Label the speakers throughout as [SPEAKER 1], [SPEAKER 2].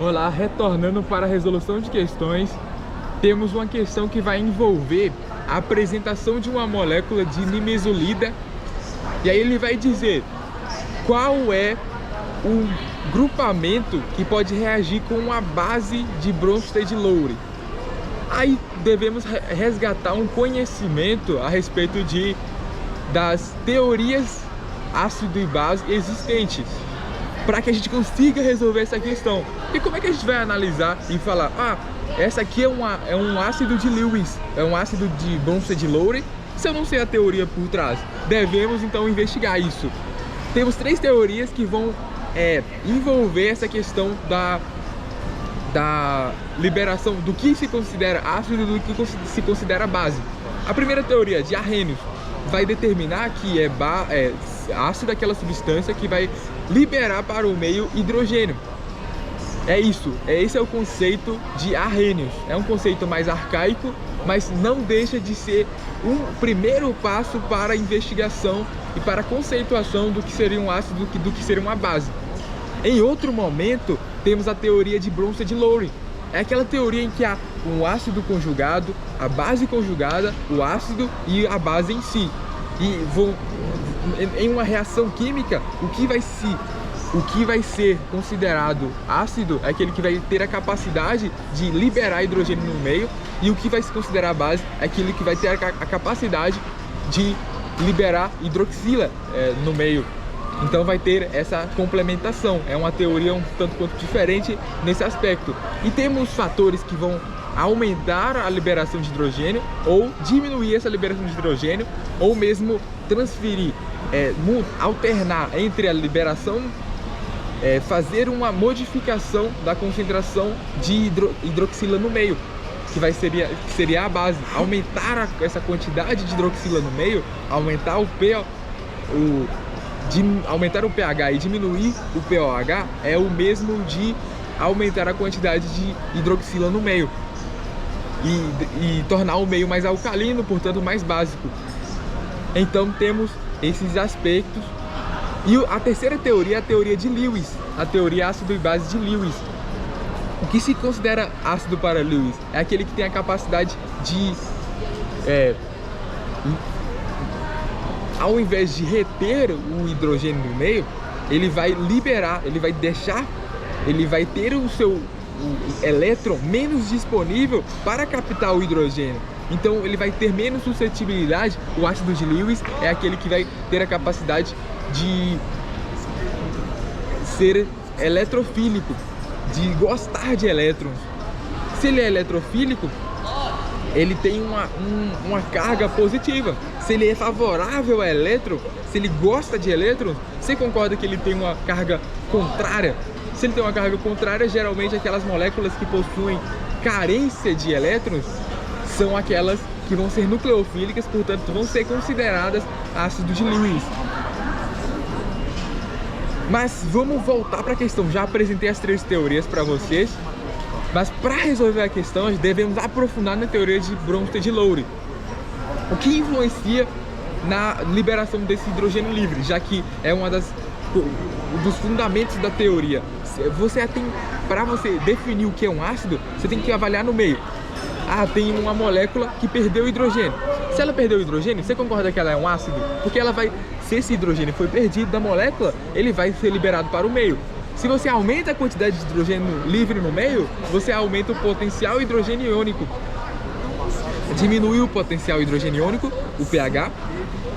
[SPEAKER 1] Olá, retornando para a resolução de questões, temos uma questão que vai envolver a apresentação de uma molécula de nimesulida. E aí ele vai dizer qual é o grupamento que pode reagir com a base de Bronsted-Lowry. Aí devemos resgatar um conhecimento a respeito das teorias ácido e base existentes, para que a gente consiga resolver essa questão. E como é que a gente vai analisar e falar, essa aqui é um ácido de Lewis, é um ácido de Bronsted-Lowry, se eu não sei a teoria por trás? Devemos então investigar isso. Temos três teorias que vão envolver essa questão da liberação do que se considera ácido e do que se considera base. A primeira teoria, de Arrhenius, vai determinar que ácido é aquela substância que vai liberar para o meio hidrogênio. Esse é o conceito de Arrhenius. É um conceito mais arcaico, mas não deixa de ser um primeiro passo para a investigação e para a conceituação do que seria um ácido do que seria uma base. Em outro momento, temos a teoria de Bronsted-Lowry. É aquela teoria em que há um ácido conjugado, a base conjugada, o ácido e a base em si. E em uma reação química, o que vai ser considerado ácido é aquele que vai ter a capacidade de liberar hidrogênio no meio, e o que vai se considerar base é aquele que vai ter a capacidade de liberar hidroxila no meio. Então vai ter essa complementação. É uma teoria um tanto quanto diferente nesse aspecto. E temos fatores que vão aumentar a liberação de hidrogênio ou diminuir essa liberação de hidrogênio, ou mesmo transferir, alternar entre a liberação, fazer uma modificação da concentração de hidroxila no meio, que seria a base. Aumentar essa quantidade de hidroxila no meio, aumentar aumentar o pH e diminuir o pOH é o mesmo de aumentar a quantidade de hidroxila no meio e tornar o meio mais alcalino, portanto mais básico. Então temos esses aspectos. E a terceira teoria é a teoria de Lewis, a teoria ácido e base de Lewis. O que se considera ácido para Lewis é aquele que tem a capacidade de ao invés de reter o hidrogênio no meio, ele vai liberar, ele vai ter o elétron menos disponível para captar o hidrogênio. Então ele vai ter menos suscetibilidade. O ácido de Lewis é aquele que vai ter a capacidade de ser eletrofílico, de gostar de elétrons. Se ele é eletrofílico, ele tem uma carga positiva. Se ele é favorável a elétron, se ele gosta de elétrons, você concorda que ele tem uma carga contrária? Se ele tem uma carga contrária, geralmente aquelas moléculas que possuem carência de elétrons são aquelas que vão ser nucleofílicas, portanto vão ser consideradas ácido de Lewis. Mas vamos voltar para a questão. Já apresentei as três teorias para vocês, mas para resolver a questão, nós devemos aprofundar na teoria de Bronsted-Lowry. O que influencia na liberação desse hidrogênio livre, já que é dos fundamentos da teoria. Para você definir o que é um ácido, você tem que avaliar no meio. Tem uma molécula que perdeu o hidrogênio. Se ela perdeu o hidrogênio, você concorda que ela é um ácido? Porque se esse hidrogênio foi perdido da molécula, ele vai ser liberado para o meio. Se você aumenta a quantidade de hidrogênio livre no meio, você aumenta o potencial hidrogênio iônico. Diminui o potencial hidrogênio iônico, o pH,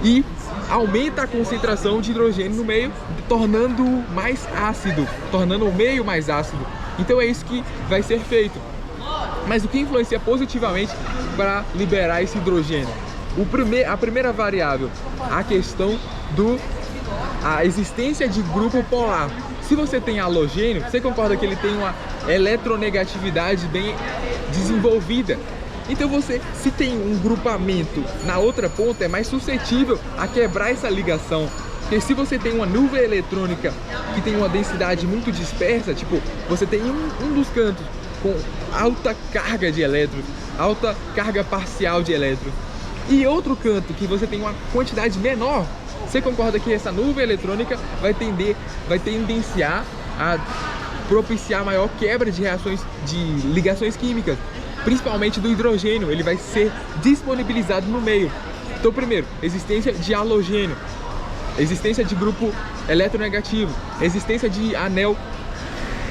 [SPEAKER 1] e aumenta a concentração de hidrogênio no meio, tornando mais ácido, tornando o meio mais ácido. Então é isso que vai ser feito. Mas o que influencia positivamente para liberar esse hidrogênio? A primeira variável, a questão a existência de grupo polar. Se você tem halogênio, você concorda que ele tem uma eletronegatividade bem desenvolvida. Então se tem um grupamento na outra ponta, é mais suscetível a quebrar essa ligação. Porque se você tem uma nuvem eletrônica que tem uma densidade muito dispersa, tipo, você tem um dos cantos com alta carga de elétrons, alta carga parcial de elétrons, e outro canto que você tem uma quantidade menor, você concorda que essa nuvem eletrônica vai tendenciar a propiciar maior quebra de reações, de ligações químicas, principalmente do hidrogênio. Ele vai ser disponibilizado no meio. Então, primeiro, existência de halogênio, existência de grupo eletronegativo, existência de anel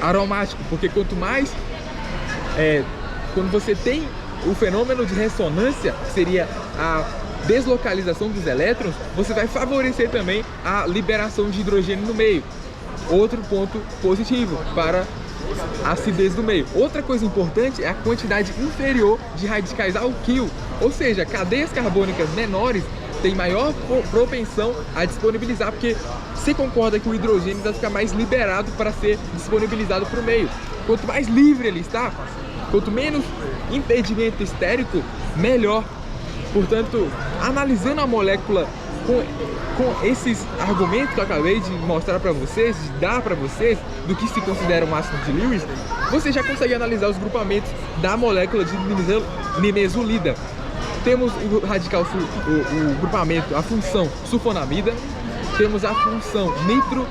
[SPEAKER 1] aromático, porque quanto mais quando você tem o fenômeno de ressonância, que seria a deslocalização dos elétrons, você vai favorecer também a liberação de hidrogênio no meio. Outro ponto positivo para a acidez do meio. Outra coisa importante é a quantidade inferior de radicais alquil, ou seja, cadeias carbônicas menores têm maior propensão a disponibilizar, porque você concorda que o hidrogênio vai ficar mais liberado para ser disponibilizado para o meio. Quanto mais livre ele está, quanto menos impedimento estérico, melhor. Portanto, analisando a molécula com esses argumentos que eu acabei de mostrar para vocês, de dar para vocês, do que se considera o ácido de Lewis, você já consegue analisar os grupamentos da molécula de nimesulida. Temos o radical, o grupamento, a função sulfonamida, temos a função nitro,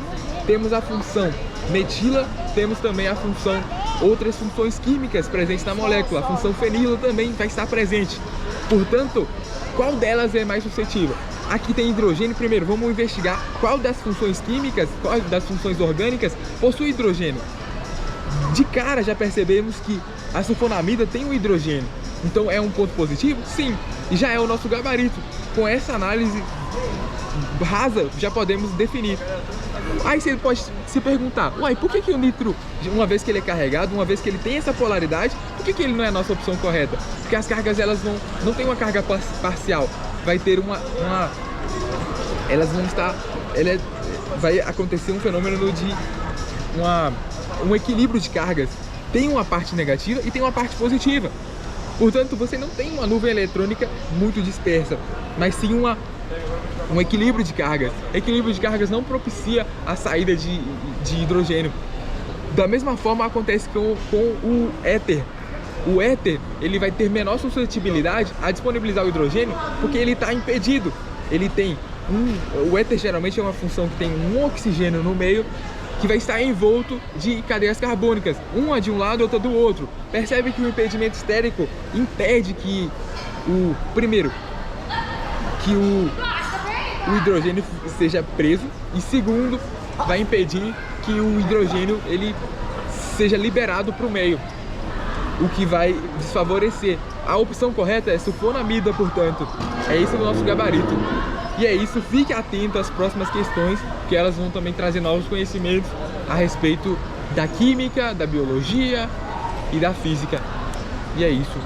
[SPEAKER 1] temos a função metila, temos também a função, outras funções químicas presentes na molécula. A função fenilo também vai estar presente. Portanto, qual delas é mais suscetível? Aqui tem hidrogênio. Primeiro, vamos investigar qual das funções químicas, qual das funções orgânicas possui hidrogênio. De cara já percebemos que a sulfonamida tem o hidrogênio. Então é um ponto positivo? Sim. E já é o nosso gabarito. Com essa análise rasa já podemos definir. Aí você pode se perguntar, uai, por que o nitro, uma vez que ele é carregado, uma vez que ele tem essa polaridade, por que ele não é a nossa opção correta? Porque as cargas, elas não têm uma carga parcial, vai ter elas vão estar, vai acontecer um fenômeno de um equilíbrio de cargas. Tem uma parte negativa e tem uma parte positiva. Portanto, você não tem uma nuvem eletrônica muito dispersa, mas sim um equilíbrio de cargas. Equilíbrio de cargas não propicia a saída de hidrogênio. Da mesma forma acontece com o éter. O éter, ele vai ter menor suscetibilidade a disponibilizar o hidrogênio porque ele está impedido. Ele tem o éter geralmente é uma função que tem um oxigênio no meio que vai estar envolto de cadeias carbônicas, uma de um lado e outra do outro. Percebe que o impedimento estérico impede que o hidrogênio seja preso, e segundo, vai impedir que o hidrogênio ele seja liberado para o meio, o que vai desfavorecer. A opção correta é sulfonamida, portanto. É isso o nosso gabarito. E é isso, fique atento às próximas questões, que elas vão também trazer novos conhecimentos a respeito da química, da biologia e da física. E é isso.